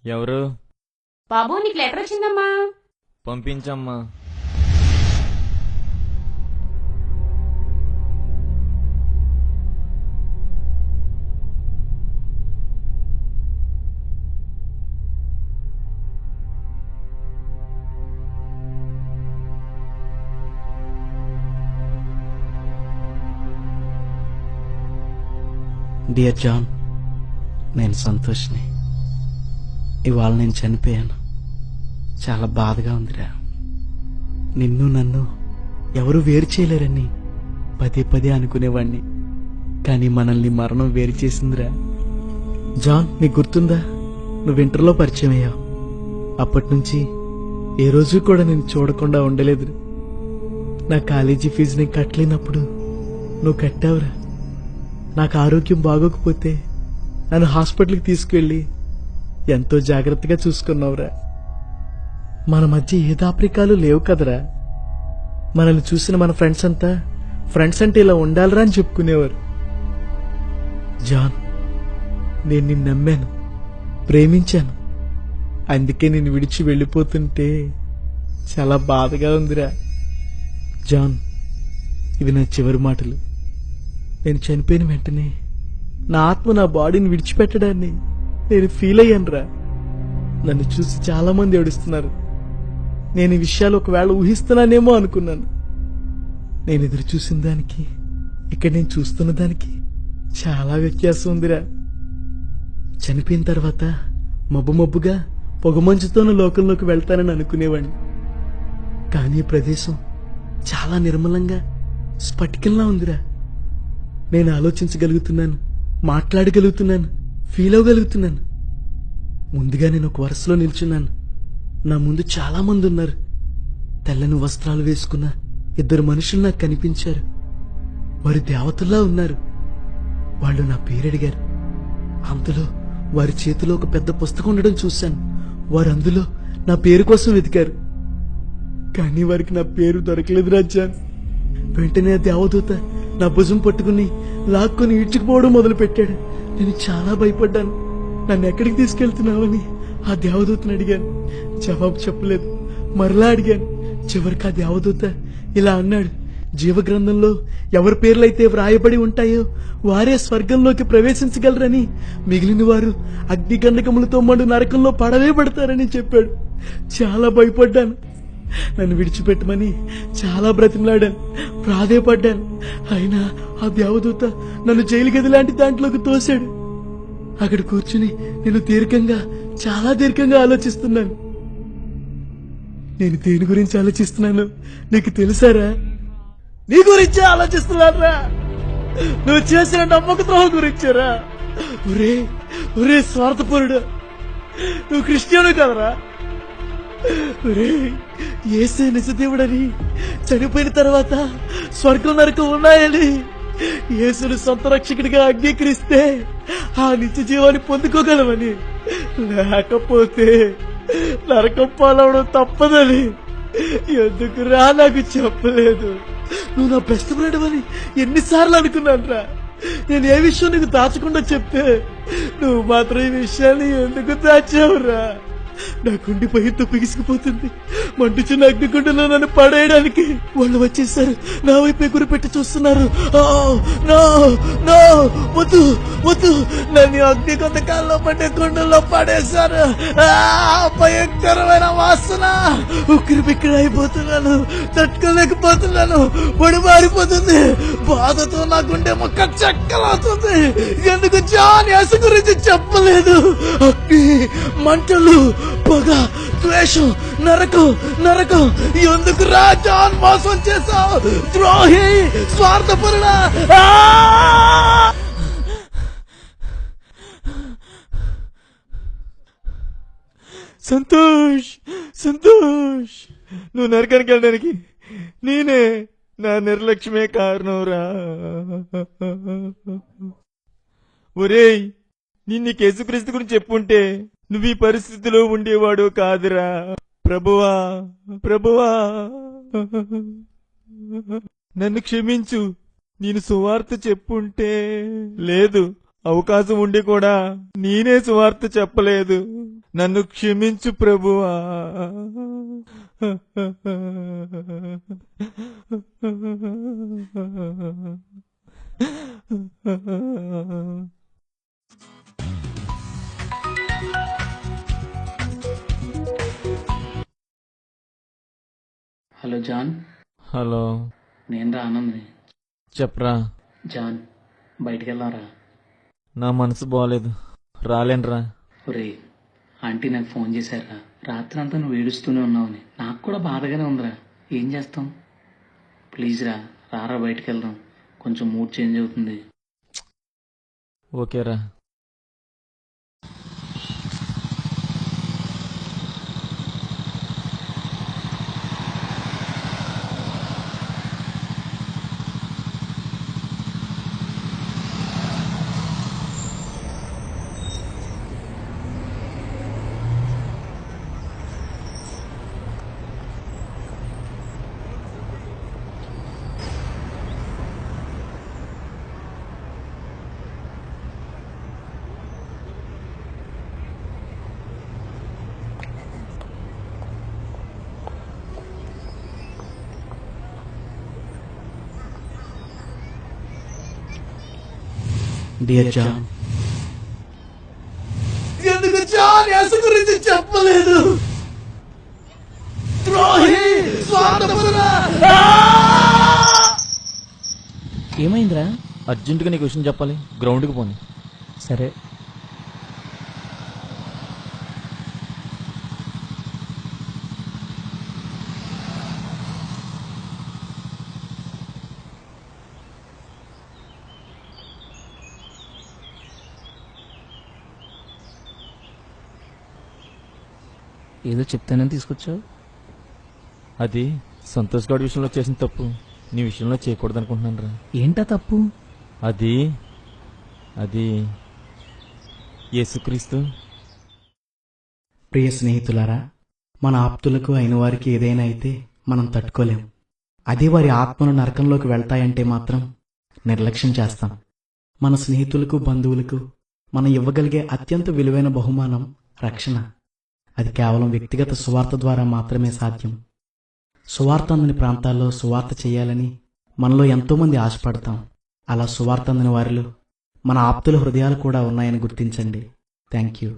ఎవరు? బాబు, నీకు లెటర్ వచ్చిందమ్మా. పంపించమ్మా. డియర్ జాన్, నేను సంతోష్ని. ఇవాళ నేను చనిపోయాను. చాలా బాధగా ఉందిరా. నిన్ను నన్ను ఎవరు వేరు చేయలేరని పదే పదే అనుకునేవాణ్ణి. కానీ మనల్ని మరణం వేరు చేసిందిరా. జాన్, నీకు గుర్తుందా? నువ్వు ఇంటర్లో పరిచయం అయ్యావు. అప్పటి నుంచి ఏ రోజు కూడా నేను చూడకుండా ఉండలేదు. నా కాలేజీ ఫీజు నేను కట్టలేనప్పుడు నువ్వు కట్టావురా. నాకు ఆరోగ్యం బాగోకపోతే నన్ను హాస్పిటల్కి తీసుకెళ్ళి ఎంతో జాగ్రత్తగా చూసుకున్నావురా. మన మధ్య ఏ దాపరికాలు లేవు కదరా. మనల్ని చూసిన మన ఫ్రెండ్స్ అంతా ఫ్రెండ్స్ అంటే ఇలా ఉండాలిరా అని చెప్పుకునేవారు. జాన్, నేను నిన్ను నమ్మాను, ప్రేమించాను. అందుకే నేను విడిచి వెళ్ళిపోతుంటే చాలా బాధగా ఉందిరా. జాన్, ఇవి నా చివరి మాటలు. నేను చనిపోయిన వెంటనే నా ఆత్మ నా బాడీని విడిచిపెట్టడాన్ని నేను ఫీల్ అయ్యానురా. నన్ను చూసి చాలా మంది ఏడుస్తున్నారు. నేను ఈ విషయాలు ఒకవేళ ఊహిస్తున్నానేమో అనుకున్నాను. నేను ఎదురు చూసిన దానికి ఇక్కడ నేను చూస్తున్న దానికి చాలా వ్యత్యాసం ఉందిరా. చనిపోయిన తర్వాత మబ్బు మబ్బుగా పొగమంచుతోన్న లోకంలోకి వెళ్తానని అనుకునేవాడిని. కానీ ఈ ప్రదేశం చాలా నిర్మలంగా స్ఫటికంలా ఉందిరా. నేను ఆలోచించగలుగుతున్నాను, మాట్లాడగలుగుతున్నాను, ఫీల్ అవ్వగలుగుతున్నాను. ముందుగా నేను ఒక వరుసలో నిల్చున్నాను. నా ముందు చాలా మంది ఉన్నారు. తెల్లని వస్త్రాలు వేసుకున్న 2 మనుషులు నాకు కనిపించారు. వారు దేవతల్లా ఉన్నారు. వాళ్ళు నా పేరు అడిగారు. అందులో వారి చేతిలో ఒక పెద్ద పుస్తకం ఉండడం చూశాను. వారు అందులో నా పేరు కోసం వెతికారు. కానీ వారికి నా పేరు దొరకలేదు రాజాన్. వెంటనే ఆ దేవదూత నా భుజం పట్టుకుని లాక్కొని ఈడ్చుకుపోవడం మొదలు పెట్టాడు. నేను చాలా భయపడ్డాను. నన్ను ఎక్కడికి తీసుకెళ్తున్నావని ఆ దేవదూతను అడిగాను. జవాబు చెప్పలేదు. మరలా అడిగాను. చివరికి ఆ దేవదూత ఇలా అన్నాడు, జీవగ్రంథంలో ఎవరి పేర్లైతే వ్రాయబడి ఉంటాయో వారే స్వర్గంలోకి ప్రవేశించగలరని, మిగిలిన వారు అగ్నిగంధకములతో మండు నరకంలో పడవేయబడతారని చెప్పాడు. చాలా భయపడ్డాను. నన్ను విడిచిపెట్టమని చాలా బ్రతిమలాడాను, ప్రాధేయపడ్డాను. అయినా ఆ దేవదూత నన్ను జైలు గది లాంటి దాంట్లోకి తోశాడు. అక్కడ కూర్చుని నేను చాలా దీర్ఘంగా ఆలోచిస్తున్నాను. నేను దేని గురించి ఆలోచిస్తున్నాను నీకు తెలుసారా? నీ గురించి ఆలోచిస్తున్నారా? నువ్వు చేసిన నమ్మక ద్రోహం గురించారా? ఒరే స్వార్థపరుడు, నువ్వు క్రిస్టియను కదరా? యేసే నిజదేవుడని, చనిపోయిన తర్వాత స్వర్గం నరకం ఉన్నాయని యేసును సొంత రక్షకుడిగా అంగీకరిస్తే ఆ నిత్య జీవాన్ని పొందుకోగలమని, లేకపోతే నరకం పాలవడం తప్పదని ఎందుకురా నాకు చెప్పలేదు? నువ్వు నా బెస్ట్ ఫ్రెండ్ అని ఎన్నిసార్లు అనుకున్నాను రా. నేను ఏ విషయం నీకు దాచకుండా చెప్తే నువ్వు మాత్రం ఈ విషయాన్ని ఎందుకు దాచావురా? నా గుండె భయంతో పిగిసిపోతుంది. మండుచున్న అగ్నిగుండలో నన్ను పడేయడానికి వాళ్ళు వచ్చేసారు. నా వైపే గురిపెట్టి చూస్తున్నారు. వద్దు వద్దు, నన్ను అగ్ని కొంతకాలంలో పడే గుండెల్లో పడేశారు. భయంకరమైన వాసన. ఉక్కిరి బిక్కిరి అయిపోతున్నాను, తట్టుకోలేకపోతున్నాను. పొడి మారిపోతుంది. బాధతో నా గుండె మొక్క చెక్కలవుతుంది. ఎందుకు జాన్ యేసు గురించి చెప్పలేదు? అగ్ని, మంటలు, పొగ, ద్వేషం, నరకం ఎందుకు రా జాన్ మోసం చేశావు? ద్రోహి, స్వార్థపరుడా! సంతోష్, నువ్వు నరకానికి వెళ్ళడానికి నేనే, నా నిర్లక్ష్యమే కారణం రా. ఒరేయ్, నేను నీకు యేసుక్రీస్తు గురించి చెప్పుంటే నువ్వు ఈ పరిస్థితిలో ఉండేవాడు కాదురా. ప్రభువా, ప్రభువా, నన్ను క్షమించు. నేను సువార్త చెప్పుంటే, లేదు, అవకాశం ఉండి కూడా నేనే సువార్త చెప్పలేదు. నన్ను క్షమించు ప్రభువా. Hello John. హలో, నేను రా ఆనంద్ని. చెప్పరా. జాన్, బయటికి వెళ్దాంరా. నా మనసు బాగాలేదు, రాలేనురా. ఒరే, ఆంటీ నాకు ఫోన్ చేశారా, రాత్రి అంతా నువ్వు ఏడుస్తూనే ఉన్నావని. నాకు కూడా బాధగానే ఉందిరా. ఏం చేస్తాం? ప్లీజ్ రా, రారా బయటికి వెళ్దాం. కొంచెం మూడ్ చేంజ్ అవుతుంది. ఓకేరా. డియర్ జాన్, ఎందుకు జాన్ యేసు గురించి చెప్పలేదు? ద్రోహి, స్వార్థపరుడా! ఏమైందిరా? అర్జెంటుగా నీకు విషయం చెప్పాలి. గ్రౌండ్కి పోని. సరే. ఏదో చెప్తానని తీసుకొచ్చావు. అది సంతోష్ గౌడ్ విషయంలో చేసిన తప్పు నీ విషయంలో చేయకూడదు అనుకుంటున్నాను రా. ఏంటా తప్పు? అది అది యేసుక్రీస్తు. ప్రియ స్నేహితులారా, మన ఆప్తులకు అయిన వారికి ఏదైనా అయితే మనం తట్టుకోలేం. అదే వారి ఆత్మలు నరకంలోకి వెళ్తాయంటే మాత్రం నిర్లక్ష్యం చేస్తాం. మన స్నేహితులకు, బంధువులకు మనం ఇవ్వగలిగే అత్యంత విలువైన బహుమానం రక్షణ. అది కేవలం వ్యక్తిగత సువార్త ద్వారా మాత్రమే సాధ్యం. సువార్త అందని ప్రాంతాల్లో సువార్త చేయాలని మనలో ఎంతోమంది ఆశపడతాం. అలా సువార్త అందని వారిలో మన ఆప్తుల హృదయాలు కూడా ఉన్నాయని గుర్తించండి. Thank you.